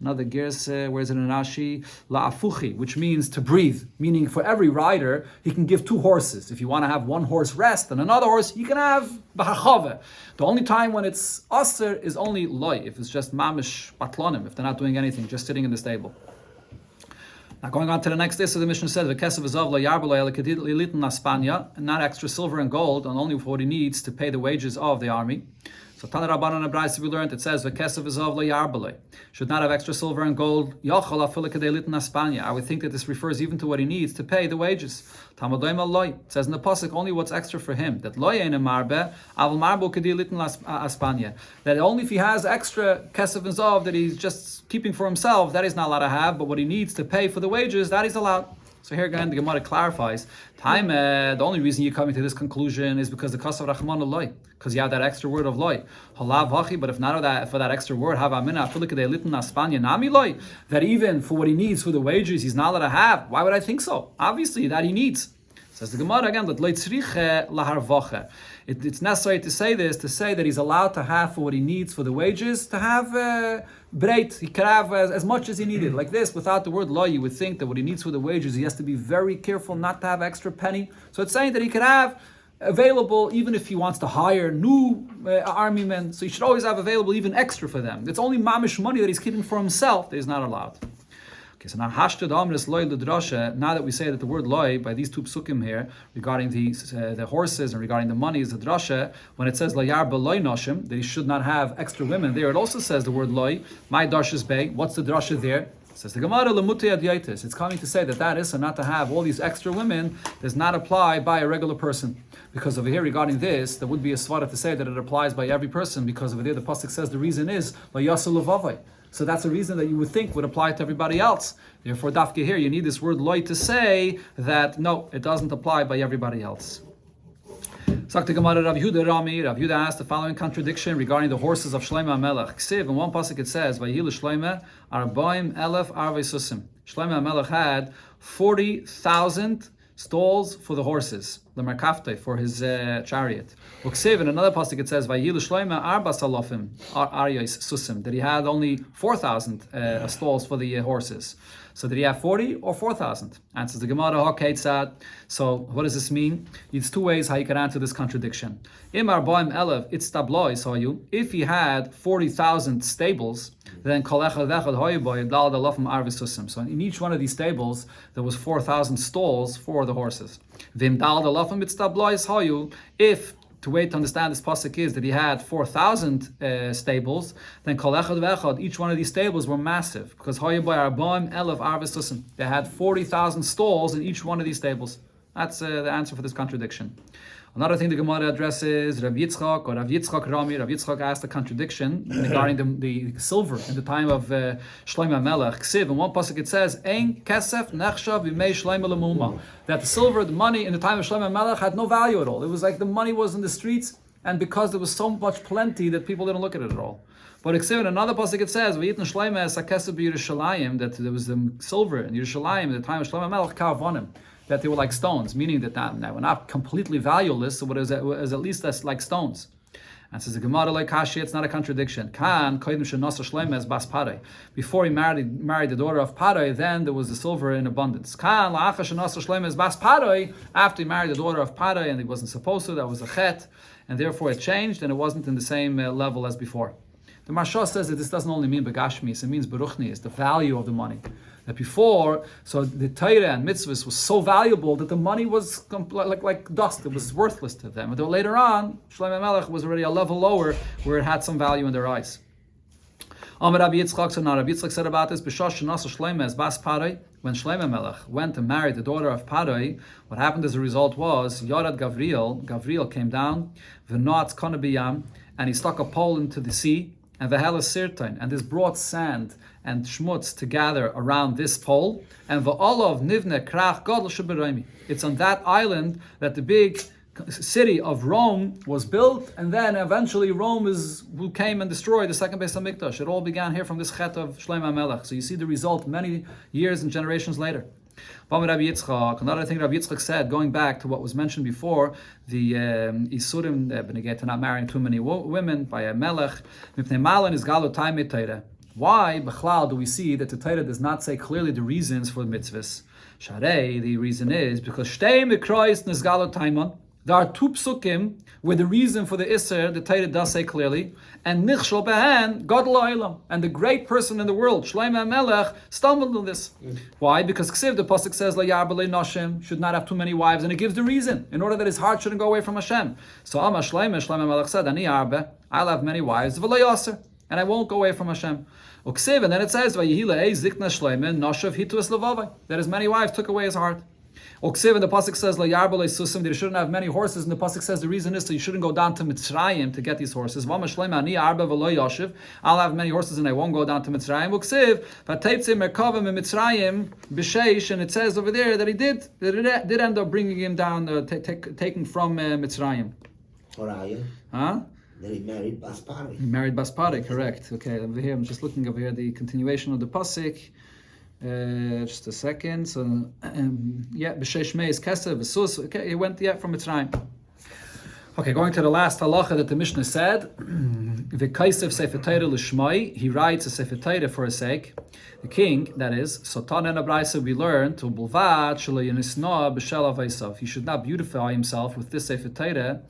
Another gersa, where is it in Rashi? La'afuchi, which means to breathe. Meaning for every rider, he can give 2 horses. If you want to have one horse rest and another horse, you can have b'hachave. The only time when it's aser is only loy, if it's just mamish batlonim, if they're not doing anything, just sitting in the stable. Now going on to the next issue, the Mishnah says, "V'kesav v'zav lo yarbalo el kedit naspanya," and not extra silver and gold, and only for what he needs to pay the wages of the army. So Tana Rabbanan Abraisa we learned, it says v'kesav v'zav lo yarbalo, should not have extra silver and gold. Yachol afilu kedei litin naspanya. I would think that this refers even to what he needs to pay the wages. Talmud loy, it says in the pasuk only what's extra for him. That loy ein marbe aval marbo kedei litin aspanya. That only if he has extra kesav and zav that he's just keeping for himself, that he's not allowed to have. But what he needs to pay for the wages, that he's allowed. So here again, the Gemara clarifies. The only reason you're coming to this conclusion is because the kasav rachman loy, because you have that extra word of loy. Halav hachi, but if not for that extra word, that even for what he needs for the wages, he's not allowed to have. Why would I think so? Obviously, that he needs. Says the Gemara again, that it's necessary to say this, to say that he's allowed to have for what he needs for the wages, to have breit. He can have as much as he needed. Like this, without the word law, you would think that what he needs for the wages, he has to be very careful not to have extra penny. So it's saying that he can have available even if he wants to hire new army men. So he should always have available even extra for them. It's only mamish money that he's keeping for himself that he's not allowed. So now, now that we say that the word loy by these 2 psukim here regarding the horses and regarding the money is the drasha, when it says layar beloy noshim, that he should not have extra women, there it also says the word loy. My darshas bay. What's the drasha there? It says the Gemara lemutei adyaitis. It's coming to say that is, and not to have all these extra women, does not apply by a regular person. Because over here regarding this, there would be a svara to say that it applies by every person, because over there the pasuk says the reason is layasu levavai. So that's a reason that you would think would apply to everybody else. Therefore, dafke here, you need this word loy to say that no, it doesn't apply by everybody else. Rav Yehuda asked the following contradiction regarding the horses of Shlomo HaMelech. Ksiv, in one pasuk it says, "Vayil Shlomo arbaim elef arvei susim." Shlomo HaMelech had 40,000 stalls for the horses, the merkafte, for his chariot. Uksiv, in another pasuk it says, "Vayil Shlomo arba salofim aryos susim," that he had only 4,000 stalls for the horses. So did he have 40 or 4,000? Answers the Gemara, Hakeitzad. So what does this mean? It's 2 ways how you can answer this contradiction. Imar boim elev itztablois hayu. If he had 40,000 stables, then kol echad vechad hayu boy dal dalafim arvisusim. So in each one of these stables, there was 4,000 stalls for the horses. Vim dal dalafim itztablois hayu. If the way to understand this pasuk is that he had 4,000 stables, then kol echad vechad, each one of these stables were massive, because they had 40,000 stalls in each one of these stables. That's the answer for this contradiction. Another thing the Gemara addresses, Rav Yitzchak Rami. Rav Yitzchak asked a contradiction regarding the silver in the time of Shlomo HaMelech. Ksiv, in one pasuk it says, Ein kesef nechshav b'mei Shlomo lemuma, that the silver, the money in the time of Shlomo HaMelech had no value at all. It was like the money was in the streets, and because there was so much plenty that people didn't look at it at all. But in another pasuk it says, V'yitn Shlomo es hakesef b'Yerushalayim, that there was the silver in Yerushalayim in the time of Shlomo HaMelech, ka'avonim, that they were like stones, meaning that they were not completely valueless, so it was at least like stones. And says the Gemara like Kashi, it's not a contradiction. Before he married the daughter of Parai, then there was the silver in abundance. After he married the daughter of Parai and he wasn't supposed to, that was a chet, and therefore it changed and it wasn't in the same level as before. The Marsha says that this doesn't only mean begashmis, it means beruchnis, the value of the money. That before, so the Torah and mitzvahs was so valuable that the money was like dust, it was worthless to them. But later on, Shlomo Melech was already a level lower where it had some value in their eyes. Amar Rabbi Yitzchak, so now Rabbi Yitzchak said about this, B'shosh shenasa Shlomo es bas Parai, when Shlomo Melech went and married the daughter of Parai, what happened as a result was, Yarad Gavriel came down, v'noatz kana b'yam, and he stuck a pole into the sea, and v'hela sirtain, and this brought sand and shmutz to gather around this pole, and v'olav nivne krach gadol sheberoimi. It's on that island that the big city of Rome was built, and then eventually Rome who came and destroyed the second Beis Hamikdash. It all began here from this chet of Shlomo Melech. So you see the result many years and generations later. Another thing Rabbi Yitzchak said, going back to what was mentioned before, the Isurim, to not marrying too many women by a Melech. Why, Bechlal, do we see that the Torah does not say clearly the reasons for the mitzvahs? Sharei, the reason is because Shtei Mikrois Nizgalo Taimon. There are two psukim where the reason for the Isser, the Torah does say clearly, and Nichshol Behen, God Lo'ilam, and the great person in the world, Shlomo Melech, stumbled on this. Why? Because Ksiv, the pasuk says, La Yarbele Noshim, should not have too many wives, and it gives the reason, in order that his heart shouldn't go away from Hashem. So Amma Shlomo Melech said, Ani Arbe, I'll have many wives, V'lo Yasser, and I won't go away from Hashem. Uksiv, and then it says, Vayihile Zikna Shlomo, Noshav Hitu Es Levavai, that his many wives took away his heart. Oksiv, and the pasuk says La Yarbele Susim, that he shouldn't have many horses, and the pasuk says the reason is so you shouldn't go down to Mitzrayim to get these horses. Vama Shlomo Ani Arba V'lo Yashiv, I'll have many horses and I won't go down to Mitzrayim. Oksiv, Vateitze Merkavim in Mitzrayim B'Sheish, and it says over there that it did end up bringing him down, taking from Mitzrayim. Huh? That he married Bas Parai. He married Bas Parai, correct. Okay, over here I'm just looking over here the continuation of the pasuk. Just a second. So, b'sheish meis kesev v'sus. Okay, he went from Mitzrayim. Okay, going to the last halacha that the Mishnah said. V'kaisev sefer Torah l'shmai. He writes a sefer Torah for his sake. The king, that is, Sotan and Abraisa, we learn to bulvat shelo yenisna b'shel aveisav. He should not beautify himself with this sefer Torah,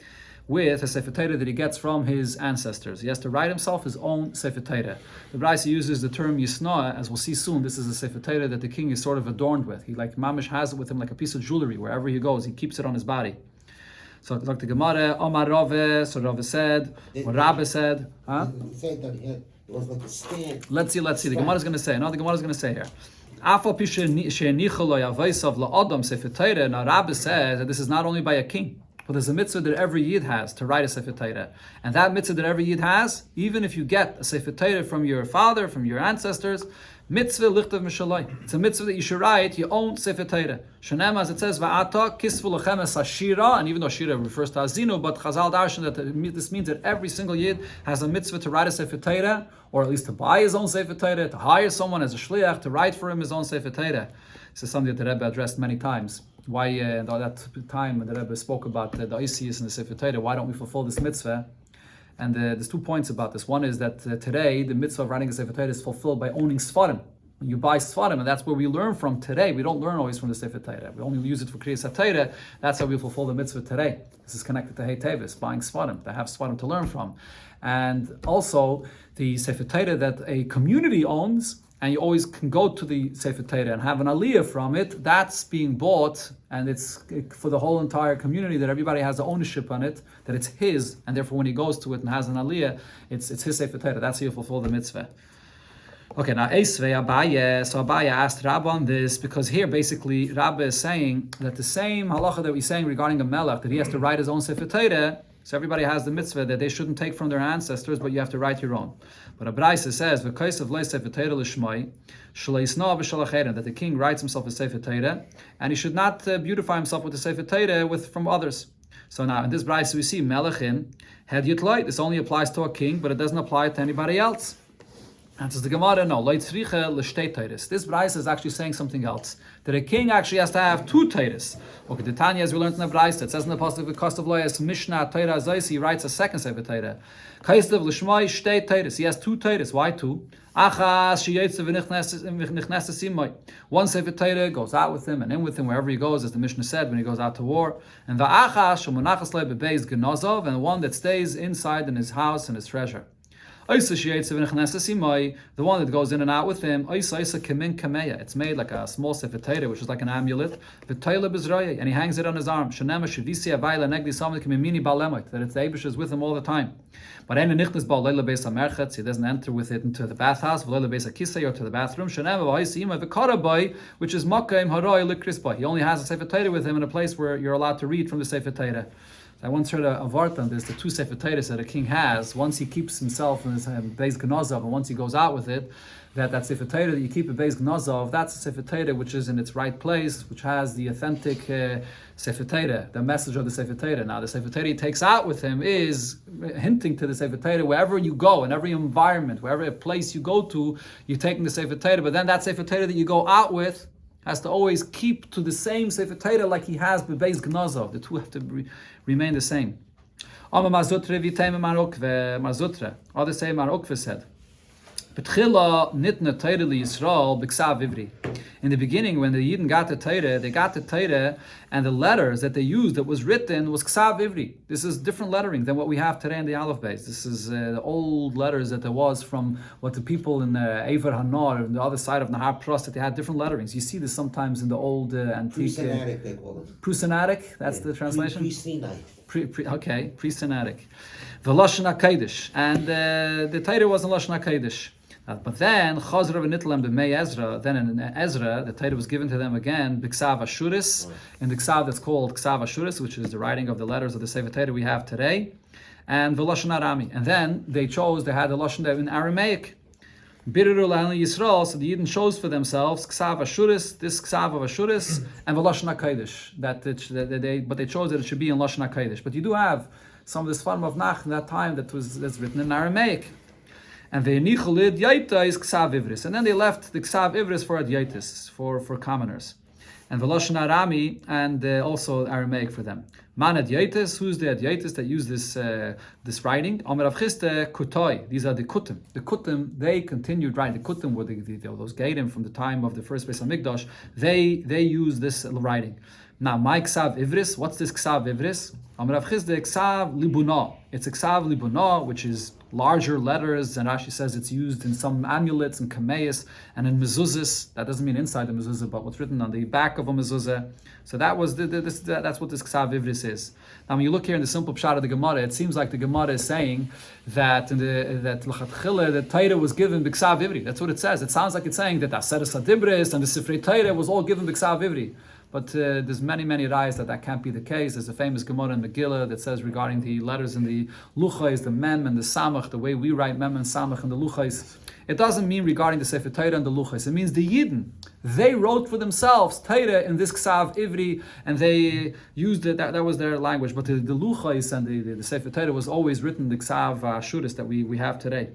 with a Sefer Torah that he gets from his ancestors. He has to write himself his own Sefer Torah. The Braisa uses the term Yisna, as we'll see soon. This is a Sefer Torah that the king is sort of adorned with. He like Mamish has it with him like a piece of jewelry. Wherever he goes, he keeps it on his body. So like the Gemara, Omar Rave, so Rave said, what Rabbi said, huh? He said that it was like a stand. Let's see. The Gemara is going to say. No, the Gemara is going to say here. Afal Pi she'enicha lo yaveisav la'adam Sefer Torah. Now Rabbi says that this is not only by a king, but there's a mitzvah that every Yid has to write a Sefer Torah. And that mitzvah that every Yid has, even if you get a Sefer Torah from your father, from your ancestors, mitzvah lichtav mishalai. It's a mitzvah that you should write your own Sefer Torah. Shanem, as it says, va'ata kisvu lechem es hashira, and even though shira refers to azinu, but Chazal darshan that this means that every single Yid has a mitzvah to write a Sefer Torah, or at least to buy his own Sefer Torah, to hire someone as a shliach to write for him his own Sefer Torah. This is something that the Rebbe addressed many times. Why, at that time when the Rebbe spoke about the Oisius and the Sefer Torah, why don't we fulfill this mitzvah? And there's 2 points about this. One is that today, the mitzvah of writing a Sefer Torah is fulfilled by owning Sfarim. When you buy Sfarim, and that's where we learn from today. We don't learn always from the Sefer Torah. We only use it for Kriyas HaTorah. That's how we fulfill the mitzvah today. This is connected to Hey Tevis, buying Sfarim, to have Sfarim to learn from. And also, the Sefer Torah that a community owns, and you always can go to the Sefer Torah and have an aliyah from it, that's being bought, and it's for the whole entire community, that everybody has the ownership on it, that it's his, and therefore when he goes to it and has an aliyah, it's his Sefer Torah. That's how you fulfill the mitzvah. Okay, now Esvei Abaye, so Abaye asked Rabba on this, because here basically Rabba is saying that the same halacha that we're saying regarding a melech, that he has to write his own Sefer Torah, so everybody has the mitzvah that they shouldn't take from their ancestors, but you have to write your own. But Abraisa says, "V'kaisav lo Sefer Torah l'shmai, shelo yisna b'shel acheren," that the king writes himself a Sefer Torah, and he should not beautify himself with the Sefer Torah from others. So now in this Braisa we see melechim had yitloi. This only applies to a king, but it doesn't apply to anybody else. And says the Gemara, no, this Braisa is actually saying something else. That a king actually has to have 2 Teiris. Okay, the Tanya, as we learned in the Braisa, it says in the Pasuk of Cost of Lawyers, Mishnah Teira Zayis, he writes a second Sefer Teira. Kaistav Lishmai Shtei Teiris. He has 2 Teiris. Why 2? Achas Shiyetze V'Nichnes Simai. One Sefer Teira goes out with him and in with him wherever he goes, as the Mishnah said when he goes out to war. And the Achas Shemonachas Le Bebeis Genozov, and one that stays inside in his house and his treasure. The one that goes in and out with him, it's made like a small sefer Torah, which is like an amulet, and he hangs it on his arm. That it's the Eibush is with him all the time. But he doesn't enter with it into the bathhouse, or to the bathroom, which is he only has a sefer Torah with him in a place where you're allowed to read from the sefer Torah. I once heard a vart on this, the 2 sefer Teiros that a king has. Once he keeps himself in his Beis Gnozov, and once he goes out with it, that sefer Torah that you keep in Beis Gnozov, that's a sefer Torah which is in its right place, which has the authentic sefer Torah, the message of the sefer Torah. Now the sefer Torah he takes out with him is hinting to the sefer Torah wherever you go, in every environment, wherever place you go to, you're taking the sefer Torah. But then that sefer Torah that you go out with has to always keep to the same sefer Torah like he has Beis Gnozov. The 2 have to remain the same. Others say Marokve said, in the beginning, when the Yidden got the Torah, they got the Torah, and the letters that they used that was written was Ksav Ivri. This is different lettering than what we have today in the Aleph Beis. This is the old letters that there was from what the people in Eiver Hanor, on the other side of Nahar Pros, that they had different letterings. You see this sometimes in the old antique... Pre-Sinatic, they call it. Pre-Sinatic? That's the translation? Pre-Sinai. Pre-Sinatic. The Lashon HaKodesh. And the Torah was in Lashon HaKodesh. But then, Chazra v'Nitlam b'Mei Ezra, then in Ezra, the Torah was given to them again, B'Ksav Ashuris, in the Ksav that's called Ksav Ashuris, which is the writing of the letters of the Sefer Torah we have today, and V'Lashon Arami. And then they had the Lashon in Aramaic. Biriru L'Hani Yisrael, so the Yidden chose for themselves Ksav Ashuris, this Ksav of Ashuris, and V'Lashon HaKodesh. But they chose that it should be in Lashon HaKodesh. But you do have some of the Sfarim of Nach in that time that's written in Aramaic. And the Yenichulid Yaita is Ksav Ivris. And then they left the Ksav Ivris for Adyaitis, for commoners. And the Lashon Arami, and also Aramaic for them. Man Adyaitis, who's the Adyaitis that use this writing? Omer Avchiste Kutoi. These are the Kutim. The Kutim, they continued writing. The Kutim were those Gadim from the time of the first Beis HaMikdash. They use this writing. Now, my Ksav Ivris, what's this Ksav Ivris? Omer Avchiste Ksav Libuna. It's a Ksav Libuna, which is larger letters, and Rashi says it's used in some amulets and kameis and in mezuzahs. That doesn't mean inside the mezuzah, but what's written on the back of a mezuzah. So that was that's what this Ksav Ivris is. Now, when you look here in the simple pshat of the Gemara, it seems like the Gemara is saying that l'chatchila the Torah was given b'Ksav Ivri. That's what it says. It sounds like it's saying that the Aseres HaDibros and the Sifrei Torah was all given b'Ksav Ivri. But there's many rayas that can't be the case. There's a famous Gemara in Megillah that says regarding the letters in the Luchais, the Mem and the Samach, the way we write Mem and Samach in the Luchais. It doesn't mean regarding the Sefer Torah and the Luchais. It means the Yidden. They wrote for themselves Torah in this Ksav Ivri, and they used it, that was their language. But the Luchais and the Sefer Torah was always written the Ksav Shuris that we have today.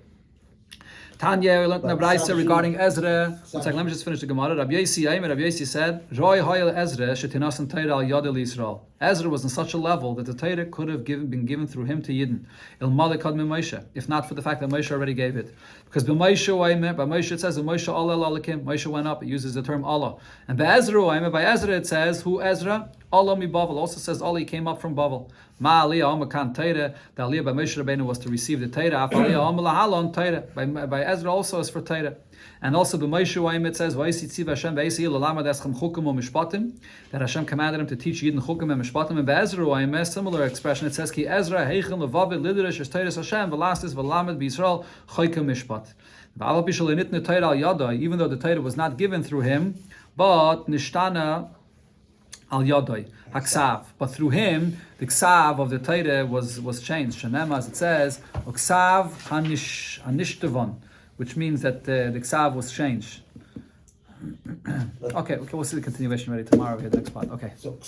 Tanya, we learned in the Braisa regarding Ezra. One second, let me just finish the Gemara. Rabbi Yossi said, Roy Hoyel Ezra, Shetinasan Torah al Yadel Yisrael. Ezra was on such a level that the Torah could have been given through him to Yidden. Il Malik Had Moshe, if not for the fact that Moshe already gave it. Because by Moshe it says, Moshe Allah Alakim, Moshe went up, it uses the term Allah. And by Ezra it says, who Ezra? Allah mi Bavel, also says Allah came up from Bavel. Ma aliyah amakan Torah, the aliyah by Moshe Rabbeinu was to receive the Torah. Af aliyah amalahalon Torah, by Ezra also is for Torah. And also by Moshe it says, Vayisi tziv Hashem vayisi l'lamad eschem chukim u'mishpatim, that Hashem commanded him to teach Yidden chukim and mishpatim. And by Ezra similar expression, it says, Ki Ezra heichen levavid liderish es Torah Hashem v'lastis v'lamed b'Yisrael choikim mishpat. V'alal bishal enitne Torah al yadai, even though the Torah was not given through him, but nishtana al yadai haksav, but through him the ksav of the Torah was changed. Shenema, as it says, ksav hanishtavan, which means that the ksav was changed. Okay, we'll see the continuation ready tomorrow here, the next part. Okay. So